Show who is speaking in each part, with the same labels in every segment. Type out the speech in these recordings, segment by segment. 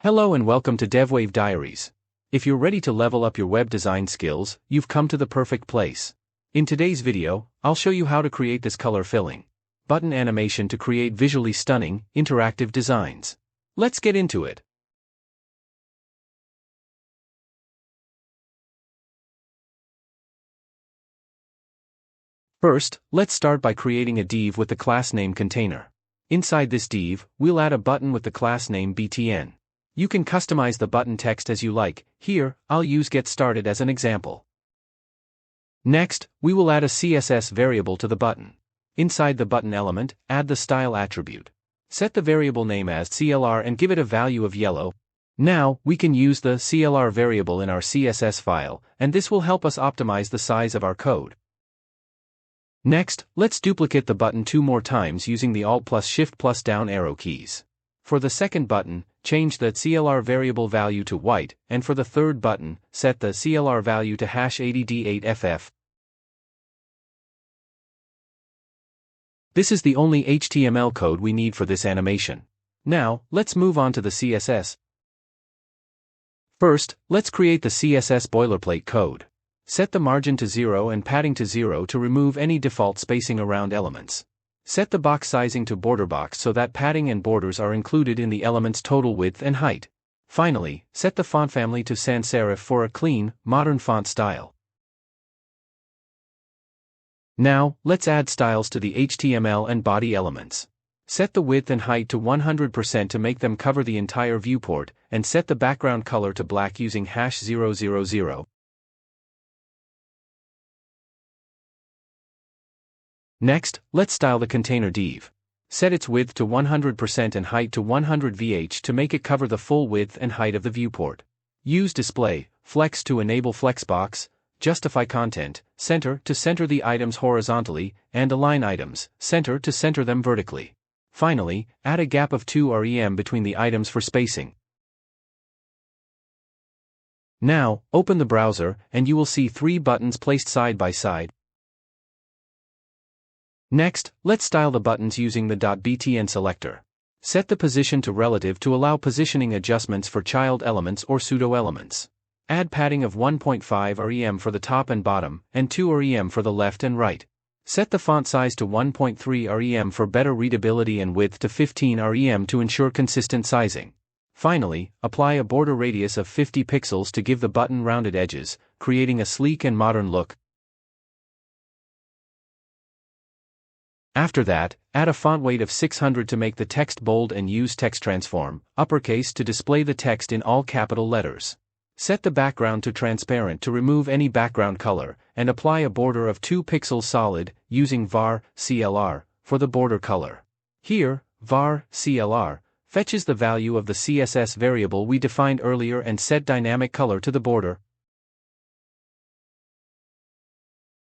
Speaker 1: Hello and welcome to DevWave Diaries. If you're ready to level up your web design skills, you've come to the perfect place. In today's video, I'll show you how to create this color filling button animation to create visually stunning, interactive designs. Let's get into it. First, let's start by creating a div with the class name container. Inside this div, we'll add a button with the class name btn. You can customize the button text as you like. Here, I'll use get started as an example. Next, we will add a CSS variable to the button. Inside the button element, add the style attribute. Set the variable name as CLR and give it a value of yellow. Now, we can use the CLR variable in our CSS file, and this will help us optimize the size of our code. Next, let's duplicate the button 2 more times using the Alt plus Shift plus down arrow keys. For the second button, change the CLR variable value to white, and for the third button, set the CLR value to #80d8ff. This is the only HTML code we need for this animation. Now, let's move on to the CSS. First, let's create the CSS boilerplate code. Set the margin to 0 and padding to 0 to remove any default spacing around elements. Set the box sizing to border box so that padding and borders are included in the element's total width and height. Finally, set the font family to sans serif for a clean, modern font style. Now, let's add styles to the HTML and body elements. Set the width and height to 100% to make them cover the entire viewport, and set the background color to black using #000. Next, let's style the container div. Set its width to 100% and height to 100 VH to make it cover the full width and height of the viewport. Use display, flex to enable flexbox, justify content, center to center the items horizontally, and align items, center to center them vertically. Finally, add a gap of 2 rem between the items for spacing. Now, open the browser, and you will see 3 buttons placed side by side. Next, let's style the buttons using the .btn selector. Set the position to relative to allow positioning adjustments for child elements or pseudo-elements. Add padding of 1.5 rem for the top and bottom, and 2 rem for the left and right. Set the font size to 1.3 rem for better readability and width to 15 rem to ensure consistent sizing. Finally, apply a border radius of 50 pixels to give the button rounded edges, creating a sleek and modern look. After that, add a font weight of 600 to make the text bold and use text transform, uppercase to display the text in all capital letters. Set the background to transparent to remove any background color, and apply a border of 2 pixels solid, using var, CLR, for the border color. Here, var, CLR, fetches the value of the CSS variable we defined earlier and set dynamic color to the border.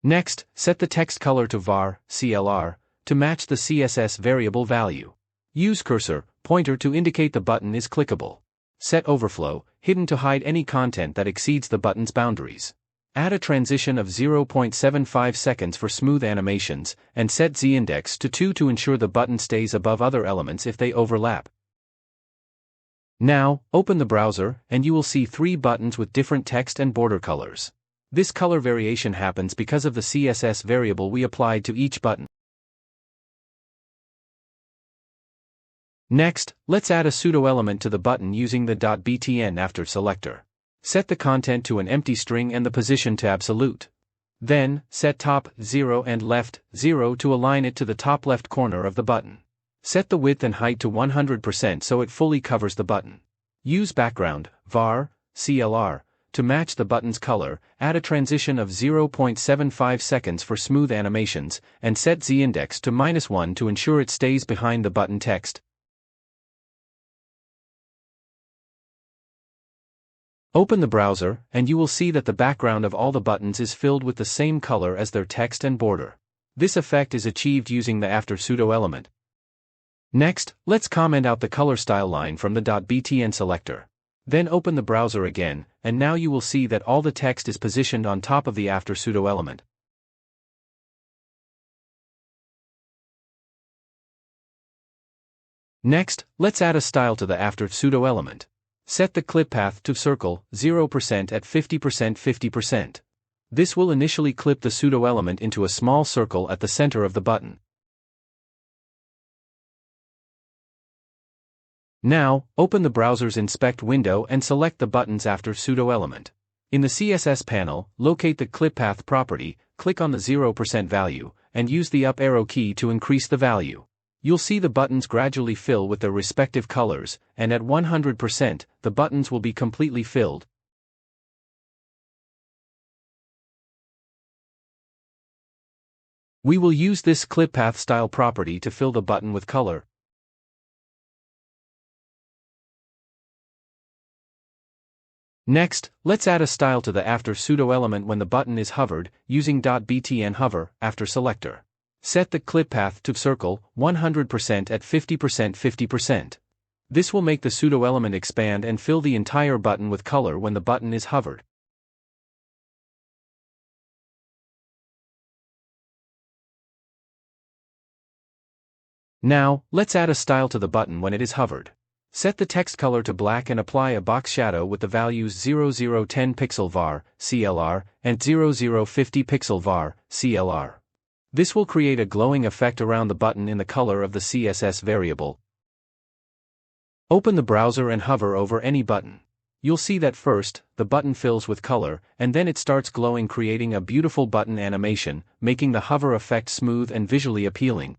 Speaker 1: Next, set the text color to var, CLR, to match the CSS variable value. Use cursor, pointer to indicate the button is clickable. Set overflow, hidden to hide any content that exceeds the button's boundaries. Add a transition of 0.75 seconds for smooth animations, and set z-index to 2 to ensure the button stays above other elements if they overlap. Now, open the browser, and you will see 3 buttons with different text and border colors. This color variation happens because of the CSS variable we applied to each button. Next, let's add a pseudo-element to the button using the .btn after selector. Set the content to an empty string and the position to absolute. Then, set top 0 and left 0 to align it to the top left corner of the button. Set the width and height to 100% so it fully covers the button. Use background, var, CLR, to match the button's color, add a transition of 0.75 seconds for smooth animations, and set z-index to -1 to ensure it stays behind the button text. Open the browser, and you will see that the background of all the buttons is filled with the same color as their text and border. This effect is achieved using the after pseudo-element. Next, let's comment out the color style line from the .btn selector. Then open the browser again, and now you will see that all the text is positioned on top of the after pseudo-element. Next, let's add a style to the after pseudo-element. Set the clip path to circle 0% at 50% 50%. This will initially clip the pseudo element into a small circle at the center of the button. Now, open the browser's Inspect window and select the buttons after pseudo element. In the CSS panel, locate the clip path property, click on the 0% value, and use the up arrow key to increase the value. You'll see the buttons gradually fill with their respective colors, and at 100%, the buttons will be completely filled. We will use this clip path style property to fill the button with color. Next, let's add a style to the after pseudo element when the button is hovered, using .btn hover after selector. Set the clip path to circle 100% at 50% 50%. This will make the pseudo element expand and fill the entire button with color when the button is hovered. Now, let's add a style to the button when it is hovered. Set the text color to black and apply a box shadow with the values 0010 pixel var, CLR, and 0050 pixel var, CLR. This will create a glowing effect around the button in the color of the CSS variable. Open the browser and hover over any button. You'll see that first, the button fills with color, and then it starts glowing, creating a beautiful button animation, making the hover effect smooth and visually appealing.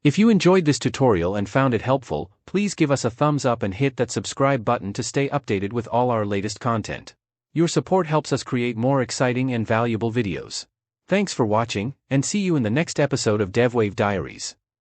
Speaker 1: If you enjoyed this tutorial and found it helpful, please give us a thumbs up and hit that subscribe button to stay updated with all our latest content. Your support helps us create more exciting and valuable videos. Thanks for watching, and see you in the next episode of DevWave Diaries.